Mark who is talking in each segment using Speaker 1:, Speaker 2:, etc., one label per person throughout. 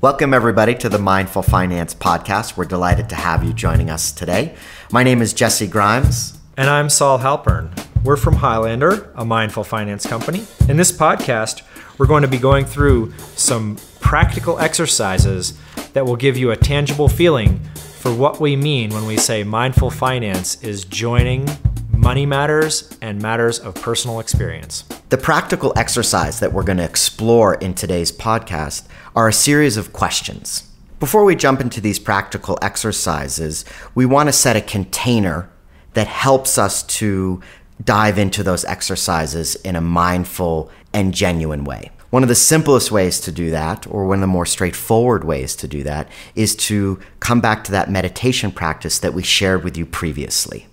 Speaker 1: Welcome, everybody, to the Mindful Finance Podcast. We're delighted to have you joining us today. My name is Jesse Grimes.
Speaker 2: And I'm Saul Halpern. We're from Highlander, a mindful finance company. In this podcast, we're going to be going through some practical exercises that will give you a tangible feeling for what we mean when we say mindful finance is joining money matters and matters of personal experience.
Speaker 1: The practical exercise that we're going to explore in today's podcast are a series of questions. Before we jump into these practical exercises, we want to set a container that helps us to dive into those exercises in a mindful and genuine way. One of the simplest ways to do that, or one of the more straightforward ways to do that, is to come back to that meditation practice that we shared with you previously.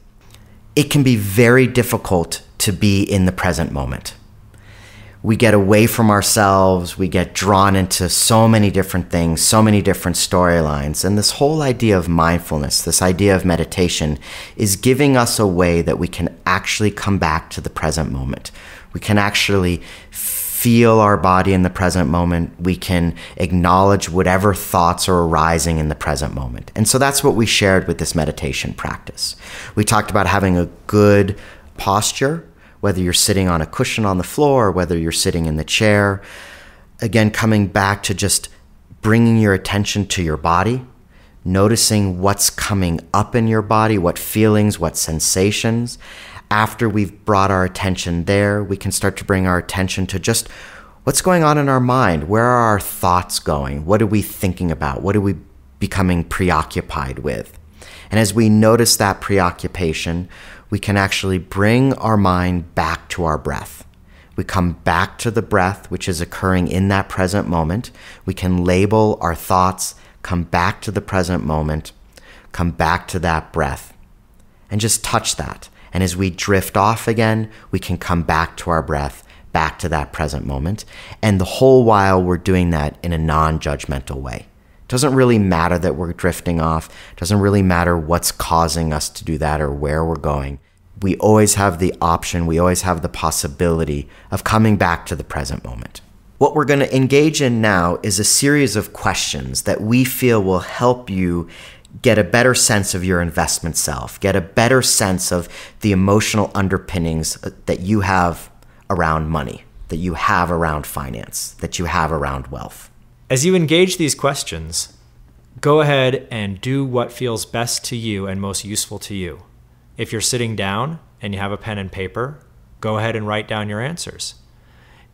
Speaker 1: It can be very difficult to be in the present moment. We get away from ourselves, we get drawn into so many different things, so many different storylines, and this whole idea of mindfulness, this idea of meditation, is giving us a way that we can actually come back to the present moment. We can actually feel our body in the present moment. We can acknowledge whatever thoughts are arising in the present moment. And so that's what we shared with this meditation practice. We talked about having a good posture, whether you're sitting on a cushion on the floor or whether you're sitting in the chair. Again, coming back to just bringing your attention to your body, noticing what's coming up in your body, what feelings, what sensations. After we've brought our attention there, we can start to bring our attention to just what's going on in our mind. Where are our thoughts going? What are we thinking about? What are we becoming preoccupied with? And as we notice that preoccupation, we can actually bring our mind back to our breath. We come back to the breath, which is occurring in that present moment. We can label our thoughts, come back to the present moment, come back to that breath, and just touch that. And as we drift off again, we can come back to our breath, back to that present moment. And the whole while we're doing that in a non-judgmental way. It doesn't really matter that we're drifting off. It doesn't really matter what's causing us to do that or where we're going. We always have the option, we always have the possibility of coming back to the present moment. What we're going to engage in now is a series of questions that we feel will help you get a better sense of your investment self, get a better sense of the emotional underpinnings that you have around money, that you have around finance, that you have around wealth.
Speaker 2: As you engage these questions, go ahead and do what feels best to you and most useful to you. If you're sitting down and you have a pen and paper, go ahead and write down your answers.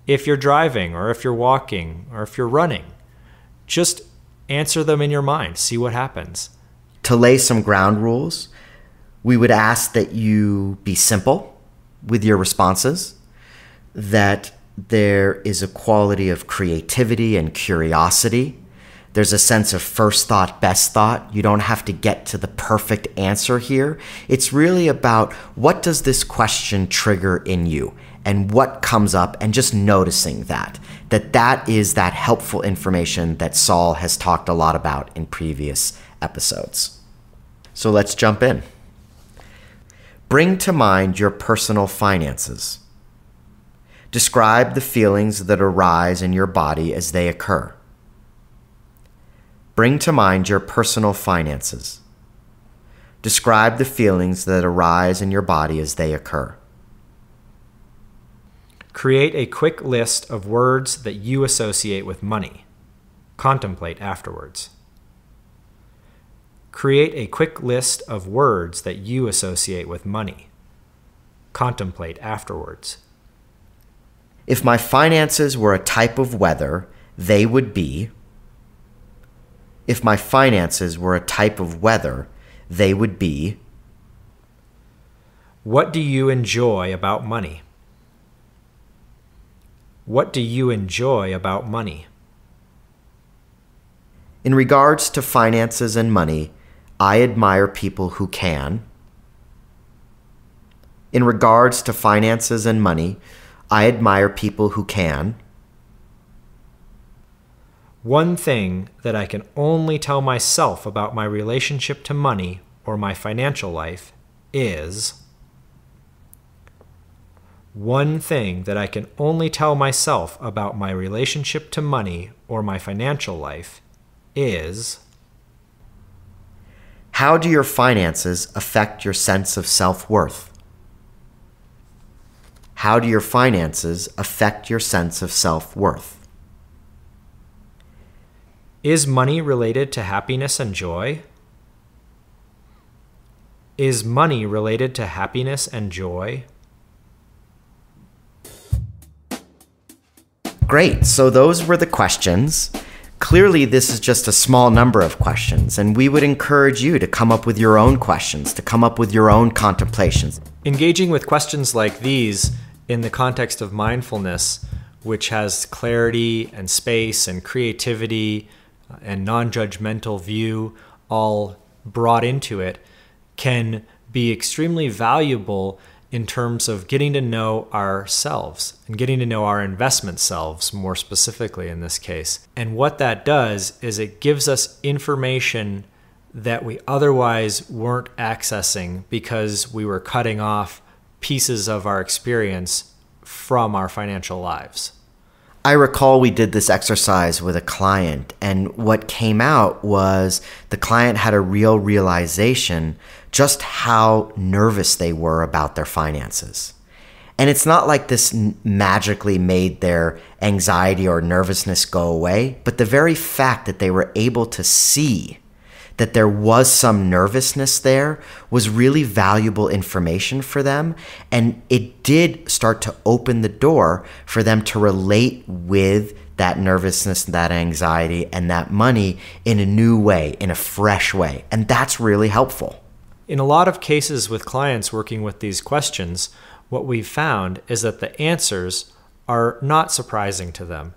Speaker 2: If you're driving or if you're walking or if you're running, just answer them in your mind, see what happens.
Speaker 1: To lay some ground rules, we would ask that you be simple with your responses, that there is a quality of creativity and curiosity. There's a sense of first thought, best thought. You don't have to get to the perfect answer here. It's really about what does this question trigger in you and what comes up, and just noticing that is that helpful information that Saul has talked a lot about in previous episodes. So let's jump in. Bring to mind your personal finances. Describe the feelings that arise in your body as they occur. Bring to mind your personal finances. Describe the feelings that arise in your body as they occur.
Speaker 2: Create a quick list of words that you associate with money. Contemplate afterwards. Create a quick list of words that you associate with money. Contemplate afterwards.
Speaker 1: If my finances were a type of weather, they would be. If my finances were a type of weather, they would be.
Speaker 2: What do you enjoy about money? What do you enjoy about money?
Speaker 1: In regards to finances and money, I admire people who can. In regards to finances and money, I admire people who can.
Speaker 2: One thing that I can only tell myself about my relationship to money or my financial life is. One thing that I can only tell myself about my relationship to money or my financial life is:
Speaker 1: how do your finances affect your sense of self-worth? How do your finances affect your sense of self-worth?
Speaker 2: Is money related to happiness and joy? Is money related to happiness and joy?
Speaker 1: Great. So those were the questions. Clearly, this is just a small number of questions, and we would encourage you to come up with your own questions, to come up with your own contemplations.
Speaker 2: Engaging with questions like these in the context of mindfulness, which has clarity and space and creativity and non-judgmental view all brought into it, can be extremely valuable in terms of getting to know ourselves and getting to know our investment selves more specifically in this case. And what that does is it gives us information that we otherwise weren't accessing because we were cutting off pieces of our experience from our financial lives.
Speaker 1: I recall we did this exercise with a client, and what came out was the client had a real realization just how nervous they were about their finances. And it's not like this magically made their anxiety or nervousness go away, but the very fact that they were able to see that there was some nervousness there was really valuable information for them. And it did start to open the door for them to relate with that nervousness, that anxiety, and that money in a new way, in a fresh way. And that's really helpful.
Speaker 2: In a lot of cases with clients working with these questions, what we've found is that the answers are not surprising to them.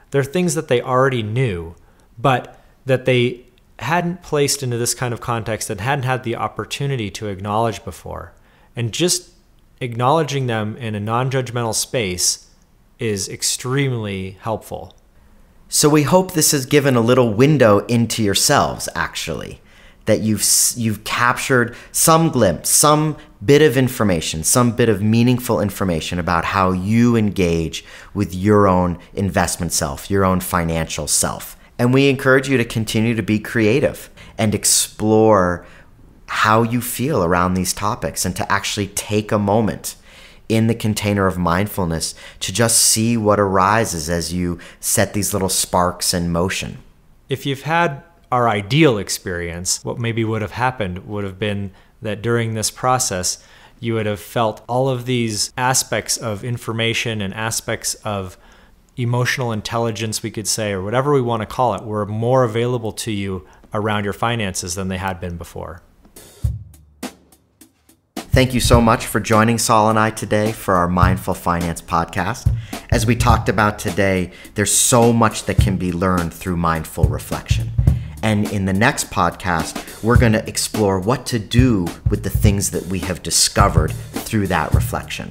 Speaker 2: They're things that they already knew, but that they hadn't placed into this kind of context and hadn't had the opportunity to acknowledge before. And just acknowledging them in a non-judgmental space is extremely helpful.
Speaker 1: So we hope this has given a little window into yourselves, actually, that you've captured some glimpse, some bit of information, some bit of meaningful information about how you engage with your own investment self, your own financial self. And we encourage you to continue to be creative and explore how you feel around these topics, and to actually take a moment in the container of mindfulness to just see what arises as you set these little sparks in motion.
Speaker 2: If you've had our ideal experience, what maybe would have happened would have been that during this process, you would have felt all of these aspects of information and aspects of emotional intelligence, we could say, or whatever we want to call it, were more available to you around your finances than they had been before.
Speaker 1: Thank you so much for joining Saul and I today for our Mindful Finance podcast. As we talked about today, there's so much that can be learned through mindful reflection. And in the next podcast, we're going to explore what to do with the things that we have discovered through that reflection.